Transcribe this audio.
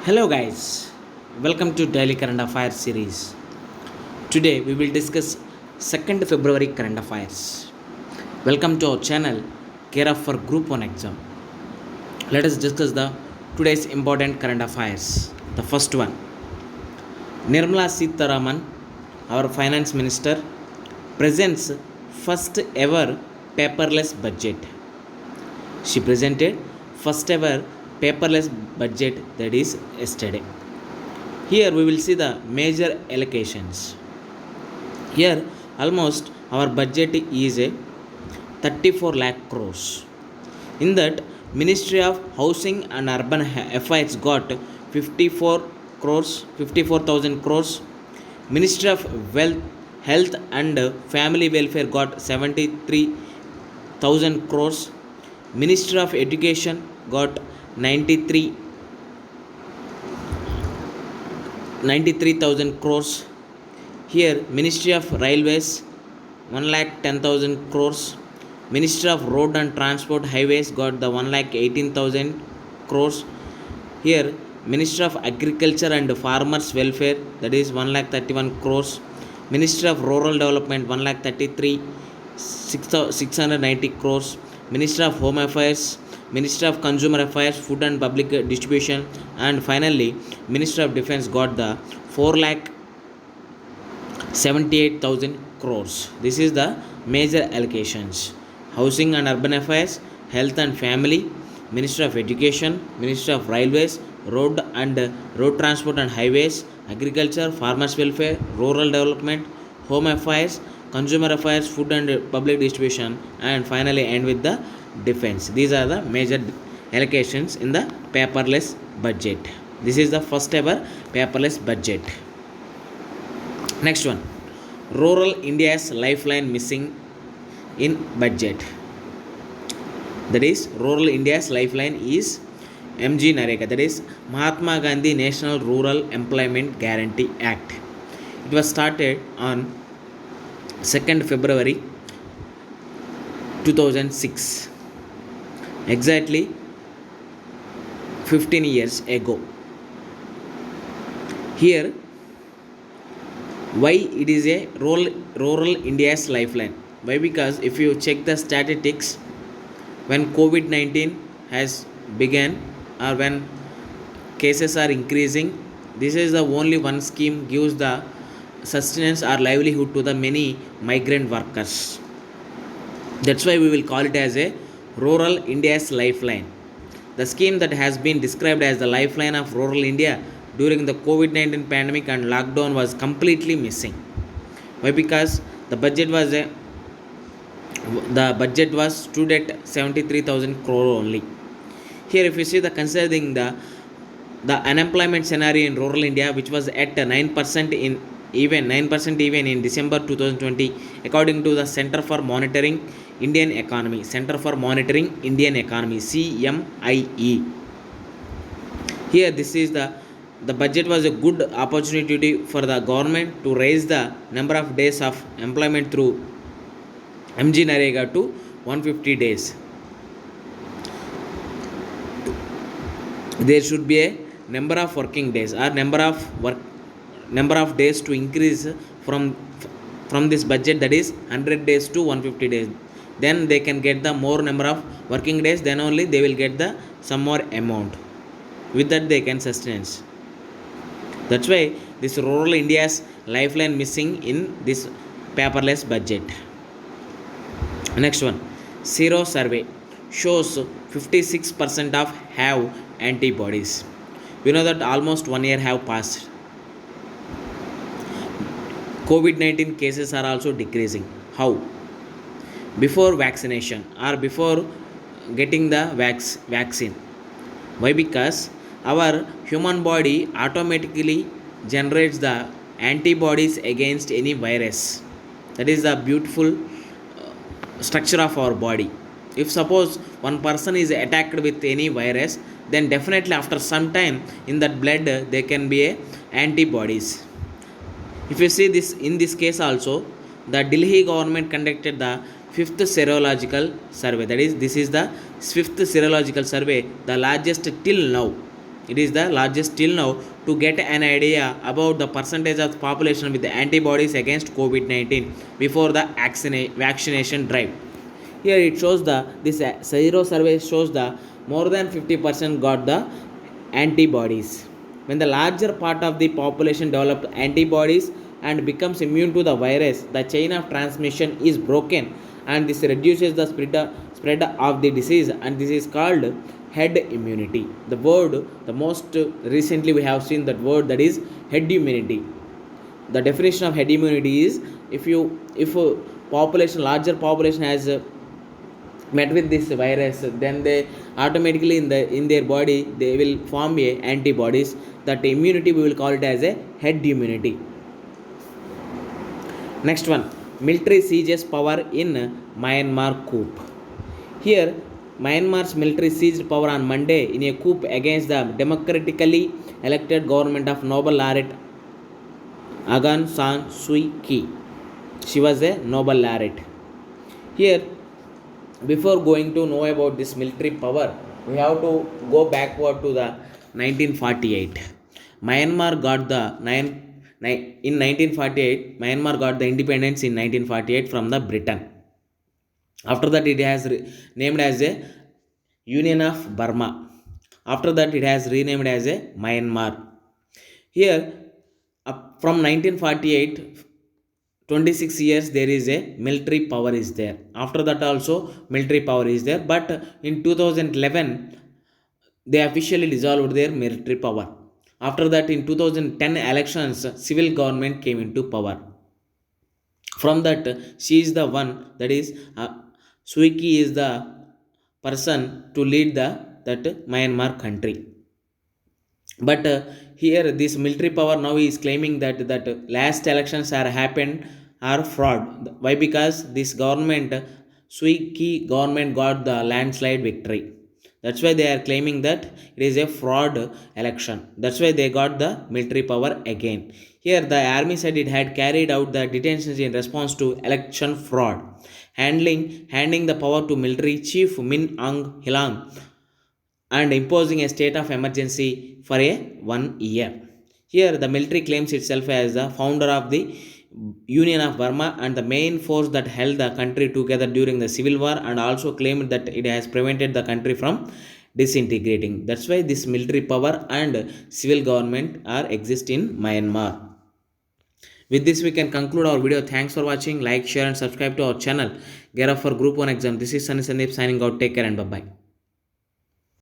Hello guys, welcome to Daily Current Affairs series. Today we will discuss 2nd February current affairs. Welcome to our channel Care of for Group 1 exam. Let us discuss the today's important current affairs. The first one, Nirmala Sitharaman, our finance minister, presents first ever paperless budget. She presented first ever paperless budget, that is yesterday. Here we will see the major allocations. Here almost our budget is a 34 lakh crores. In that, Ministry of Housing and Urban Affairs got 54 crores, 54,000 crores. Ministry of Wealth, Health and Family Welfare got 73,000 crores. Ministry of Education got 93,000 crores. Here Ministry of Railways 1,10,000 crores. Ministry of Road and Transport Highways got the 1,18,000 crores. Here Ministry of Agriculture and Farmers Welfare, that is 1,31 crores. Ministry of Rural Development 1,33,690 crores. Ministry of Home Affairs, Ministry of Consumer Affairs, Food and Public Distribution, and finally Ministry of Defence got the 4,78,000 crores. This is the major allocations. Housing and Urban Affairs, Health and Family, Ministry of Education, Ministry of Railways, Road Transport and Highways, Agriculture, Farmers Welfare, Rural Development, Home Affairs, Consumer Affairs, Food and Public Distribution, and finally end with the Defence. These are the major allocations in the paperless budget. This is the first ever paperless budget. Next one, Rural India's lifeline missing in budget. That is, Rural India's lifeline is MG Nareka, that is Mahatma Gandhi National Rural Employment Guarantee Act. It was started on 2nd February 2006, exactly 15 years ago. Here, why it is a rural India's lifeline? Why? Because if you check the statistics, when COVID-19 has begun or when cases are increasing, this is the only one scheme gives the sustenance or livelihood to the many migrant workers. That's why we will call it as a Rural India's Lifeline. The scheme that has been described as the lifeline of rural India during the COVID-19 pandemic and lockdown was completely missing. Why? Because the budget was stood at 73,000 crore only. Here, if you see the considering the unemployment scenario in rural India, which was at 9% even in December 2020, according to the Center for Monitoring Indian Economy, CMIE. Here, this is the budget was a good opportunity for the government to raise the number of days of employment through MG Nareka to 150 days. There should be a number of working days or number of days to increase from this budget, that is 100 days to 150 days. Then they can get the more number of working days, then only they will get the some more amount. With that they can sustain. That's why this rural India's lifeline missing in this paperless budget. Next one, Sero survey shows 56% of have antibodies. We know that almost 1 year have passed. COVID-19 cases are also decreasing. How? Before vaccination or before getting the vaccine. Why? Because our human body automatically generates the antibodies against any virus. That is the beautiful structure of our body. If suppose one person is attacked with any virus, then definitely after some time in that blood there can be a antibodies. If you see this, in this case also, the Delhi government conducted the 5th serological survey. That is, this is the 5th serological survey, the largest till now. It is the largest till now. To get an idea about the percentage of the population with the antibodies against COVID-19 before the vaccination drive. Here it shows the this zero survey shows the more than 50% got the antibodies. When the larger part of the population developed antibodies and becomes immune to the virus, the chain of transmission is broken and this reduces the spread of the disease, and this is called head immunity. The word, the most recently we have seen that word, that is head immunity. The definition of head immunity is if a population, larger population has met with this virus, then they automatically in their body they will form a antibodies. That immunity we will call it as a head immunity. Next one, military seizes power in Myanmar coup. Here Myanmar's military seized power on Monday in a coup against the democratically elected government of Nobel laureate Aung San Suu Kyi. She was a Nobel laureate. Here, before going to know about this military power, we have to go backward to the 1948. Myanmar got the in 1948. Myanmar got the independence in 1948 from the Britain. After that, it has named as a Union of Burma. After that, it has renamed as a Myanmar. Here, from 1948, 26 years there is a military power is there. After that also military power is there, but in 2011 they officially dissolved their military power. After that, in 2010 elections, civil government came into power. From that, she is the one, that is Suu Kyi is the person to lead the that Myanmar country. But here this military power now is claiming that last elections are happened are fraud. Why? Because this government, Suu Kyi government, got the landslide victory. That's why they are claiming that it is a fraud election. That's why they got the military power again. Here the army said it had carried out the detentions in response to election fraud, handing the power to military chief Min Aung Hlaing and imposing a state of emergency for a 1 year. Here the military claims itself as the founder of the Union of Burma and the main force that held the country together during the civil war, and also claimed that it has prevented the country from disintegrating. That's why this military power and civil government are exist in Myanmar. With this we can conclude our video. Thanks for watching. Like, share and subscribe to our channel. Gear up for Group 1 exam. This is Sunny Sandeep signing out. Take care and bye bye.